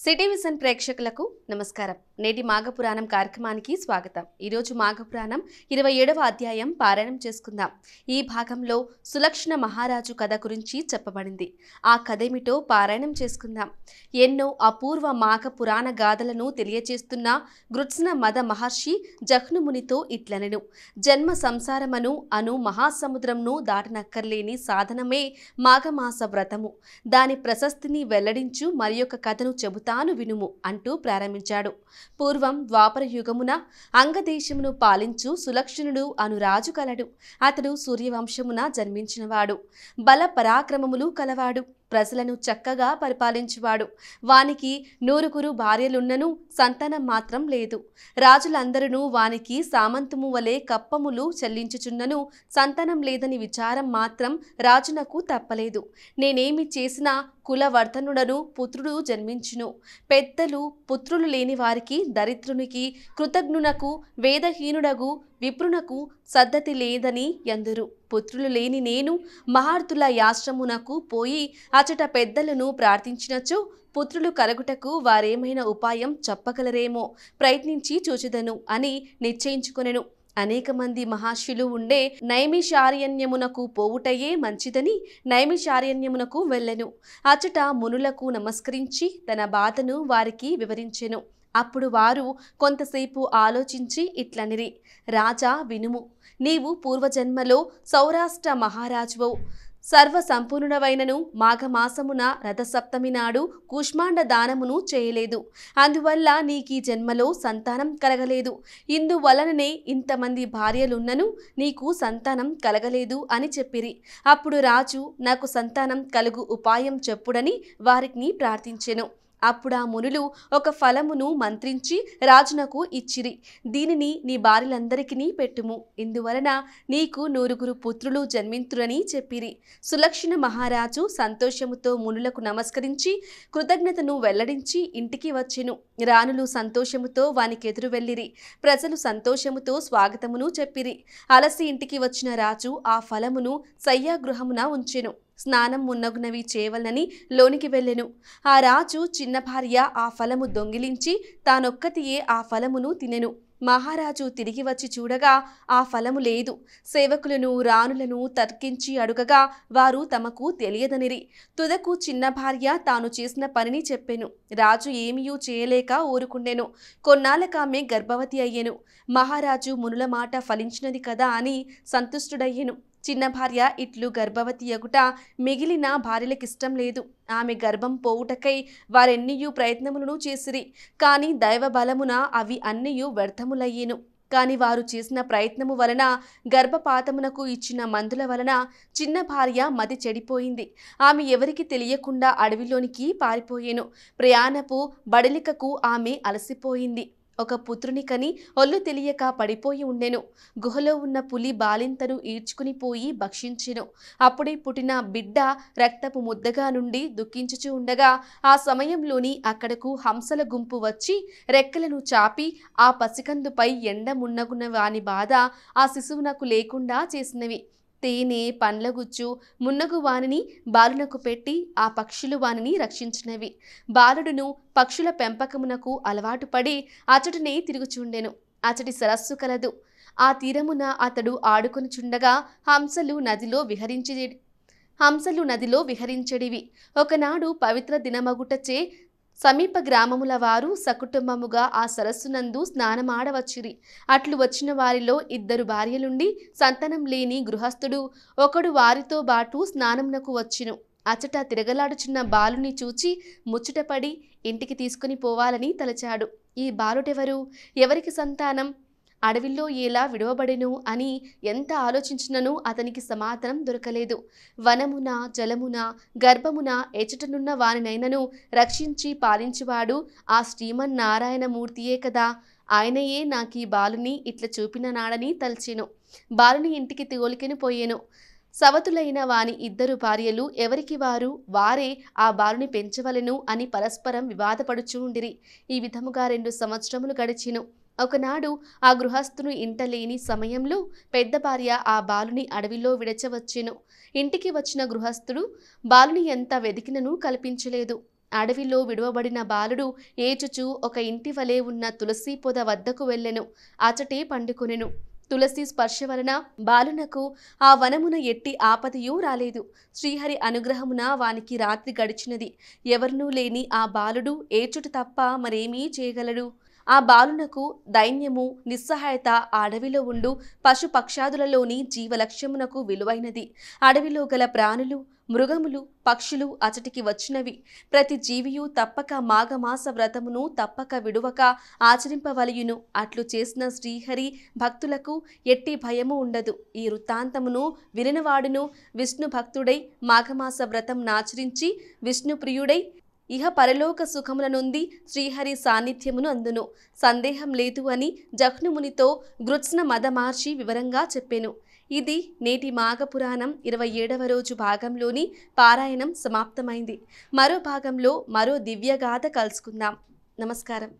City vision ప్రేక్షకులకు నమస్కారం. నేటి మాఘపురాణం కార్యక్రమానికి స్వాగతం. ఈరోజు మాఘపురాణం 27వ అధ్యాయం పారాయణం చేసుకుందాం. ఈ భాగంలో సులక్షణ మహారాజు కథ గురించి చెప్పబడింది. ఆ కథేమిటో పారాయణం చేసుకుందాం. ఎన్నో అపూర్వ మాఘ పురాణ గాథలను తెలియచేస్తున్న గృత్స్న మద మహర్షి జహ్నుమునితో ఇట్లనెను. జన్మ సంసారమను అను మహాసముద్రంను దాటనక్కర్లేని సాధనమే మాఘమాస వ్రతము. దాని ప్రశస్తిని వెల్లడించు మరియొక కథను చెబుతాను వినుము అంటూ ప్రారంభించాడు. పూర్వం ద్వాపర యుగమున అంగదేశమును పాలించు సులక్షణుడు అను రాజు కలడు. అతడు సూర్యవంశమున జన్మించినవాడు. బల పరాక్రమములు కలవాడు. ప్రజలను చక్కగా పరిపాలించువాడు. వానికి 100 భార్యలున్నను సంతానం మాత్రం లేదు. రాజులందరూ వానికి సామంతము వలె కప్పములు చెల్లించుచున్నను సంతానం లేదని విచారం మాత్రం రాజునకు తప్పలేదు. నేనేమి చేసినా కులవర్ధనుడను పుత్రుడు జన్మించును. పెద్దలు పుత్రులు లేని వారికి, దరిద్రునికి, కృతజ్ఞునకు, వేదహీనుడగు విప్రునకు సద్దతి లేదని ఎందురు. పుత్రులు లేని నేను మహార్తుల యాశ్రమునకు పోయి అచట పెద్దలను ప్రార్థించినచో పుత్రులు కలుగుటకు వారేమైనా ఉపాయం చెప్పగలరేమో ప్రయత్నించి చూచుదను అని నిశ్చయించుకొనెను. అనేక మంది మహర్షులు ఉండే నైమిషారణ్యమునకు పోవుటయే మంచిదని నైమిషారణ్యమునకు వెళ్ళెను. అచట మునులకు నమస్కరించి తన బాధను వారికి వివరించెను. అప్పుడు వారు కొంతసేపు ఆలోచించి ఇట్లనిరి. రాజా వినుము. నీవు పూర్వజన్మలో సౌరాష్ట్ర మహారాజువవు. సర్వసంపూర్ణుడవైనను మాఘమాసమున రథసప్తమి నాడు కూష్మాండ దానమును చేయలేదు. అందువల్ల నీకీ జన్మలో సంతానం కలగలేదు. ఇందువలననే ఇంతమంది భార్యలున్నను నీకు సంతానం కలగలేదు అని చెప్పిరి. అప్పుడు రాజు నాకు సంతానం కలుగు ఉపాయం చెప్పుడని వారిని ప్రార్థించెను. అప్పుడా మునులు ఒక ఫలమును మంత్రించి రాజునకు ఇచ్చిరి. దీనిని నీ భార్యలందరికీ పెట్టుము. ఇందువలన నీకు 100 పుత్రులు జన్మింతురని చెప్పిరి. సులక్షణ మహారాజు సంతోషముతో మునులకు నమస్కరించి కృతజ్ఞతను వెల్లడించి ఇంటికి వచ్చెను. రాణులు సంతోషముతో వానికెదురు వెళ్ళిరి. ప్రజలు సంతోషముతో స్వాగతమును చెప్పిరి. అలసి ఇంటికి వచ్చిన రాజు ఆ ఫలమును శయ్యాగృహమున ఉంచెను. స్నానం మున్నగునవి చేయవలనని లోనికి వెళ్ళెను. ఆ రాజు చిన్న భార్య ఆ ఫలము దొంగిలించి తానొక్కతియే ఆ ఫలమును తినెను. మహారాజు తిరిగి వచ్చి చూడగా ఆ ఫలము లేదు. సేవకులను రాణులను తర్కించి అడుగగా వారు తమకు తెలియదనిరి. తుదకు చిన్న భార్య తాను చేసిన పనిని చెప్పెను. రాజు ఏమీయూ చేయలేక ఊరుకుండెను. కొన్నాళ్ళకామె గర్భవతి అయ్యెను. మహారాజు మునుల మాట ఫలించినది కదా అని సంతుష్టుడయ్యెను. చిన్న భార్య ఇట్లు గర్భవతి అగుట మిగిలిన భార్యలకిష్టం లేదు. ఆమె గర్భం పోవుటకై వారెన్నియూ ప్రయత్నములను చేసిరి. కాని దైవ బలమున అవి అన్నియూ వ్యర్థములయ్యేను. కాని వారు చేసిన ప్రయత్నము వలన గర్భపాతమునకు ఇచ్చిన మందుల వలన చిన్న భార్య మతి చెడిపోయింది. ఆమె ఎవరికి తెలియకుండా అడవిలోనికి పారిపోయేను. ప్రయాణపు బడలికకు ఆమె అలసిపోయింది. ఒక పుత్రుని కని ఒళ్ళు తెలియక పడిపోయి ఉండెను. గుహలో ఉన్న పులి బాలింతను ఈడ్చుకుని పోయి భక్షించెను. అప్పుడే పుట్టిన బిడ్డ రక్తపు ముద్దగా నుండి దుఃఖించుచూ ఉండగా ఆ సమయంలోని అక్కడకు హంసల గుంపు వచ్చి రెక్కలను చాపి ఆ పసికందుపై ఎండ మున్నగున్న వాని బాధ ఆ శిశువునకు లేకుండా చేసినవి. తేనె పండ్లగుచ్చు మున్నగు వానిని బాలునకు పెట్టి ఆ పక్షులు వానిని రక్షించినవి. బాలుడును పక్షుల పెంపకమునకు అలవాటు పడి అచటనే తిరుగుచుండెను. అచటి సరస్సు కలదు. ఆ తీరమున అతడు ఆడుకొనుచుండగా హంసలు నదిలో విహరించెడివి. ఒకనాడు పవిత్ర దినమగుటచే సమీప గ్రామముల వారు సకుటుంబముగా ఆ సరస్సునందు స్నానమాడవచ్చిరి. అట్లు వచ్చిన వారిలో 2 భార్యలుండి సంతానం లేని గృహస్థుడు ఒకడు వారితో బాటు స్నానమునకు వచ్చెను. అచట తిరగలాడుచున్న బాలుని చూచి ముచ్చటపడి ఇంటికి తీసుకుని పోవాలని తలచాడు. ఈ బాలుడెవరు? ఎవరికి సంతానం? అడవిలో ఎలా విడవబడెను అని ఎంత ఆలోచించినను అతనికి సమాధానం దొరకలేదు. వనమున జలమున గర్భమున ఎచటనున్న వానినైనను రక్షించి పాలించువాడు ఆ శ్రీమన్నారాయణమూర్తియే కదా. ఆయనయే నాకీ బాలుని ఇట్లా చూపిన నాడని తలచెను. బాలుని ఇంటికి తోలికెను పోయెను. సవతులైన వాని 2 భార్యలు ఎవరికి వారే ఆ బాలుని పెంచవలెను అని పరస్పరం వివాదపడుచూ ఉండిరి. ఈ విధముగా 2 సంవత్సరములు గడిచెను. ఒకనాడు ఆ గృహస్థును ఇంట లేని సమయంలో పెద్ద భార్య ఆ బాలుని అడవిలో విడచవచ్చెను. ఇంటికి వచ్చిన గృహస్థుడు బాలుని ఎంత వెదికినను కల్పించలేదు. అడవిలో విడువబడిన బాలుడు ఏచుచూ ఒక ఇంటి వలె ఉన్న తులసి పొద వద్దకు వెళ్ళెను. అచటే పండుకొనెను. తులసి స్పర్శ వలన బాలునకు ఆ వనమున ఎట్టి ఆపదయూ రాలేదు. శ్రీహరి అనుగ్రహమున వానికి రాత్రి గడిచినది. ఎవరినూ లేని ఆ బాలుడు ఏచుట తప్ప మరేమీ చేయగలడు? ఆ బాలునకు దైన్యము, నిస్సహాయత ఆ అడవిలో ఉండు పశుపక్షాదులలోని జీవలక్ష్యమునకు విలువైనది. అడవిలో గల ప్రాణులు, మృగములు, పక్షులు అచటికి వచ్చినవి. ప్రతి జీవియు తప్పక మాఘమాస వ్రతమును తప్పక విడువక ఆచరింపవలయును. అట్లు చేసిన శ్రీహరి భక్తులకు ఎట్టి భయము ఉండదు. ఈ వృత్తాంతమును వినినవాడును విష్ణు భక్తుడై మాఘమాస వ్రతం నాచరించి విష్ణుప్రియుడై ఇహ పరలోక సుఖముల నుండి శ్రీహరి సాన్నిధ్యమును అందును. సందేహం లేదు అని జహ్నుమునితో గృత్స్న మదమార్చి వివరంగా చెప్పెను. ఇది నేటి మాఘపురాణం 27వ రోజు భాగంలోని పారాయణం సమాప్తమైంది. మరో భాగంలో మరో దివ్యగాథ కలుసుకుందాం. నమస్కారం.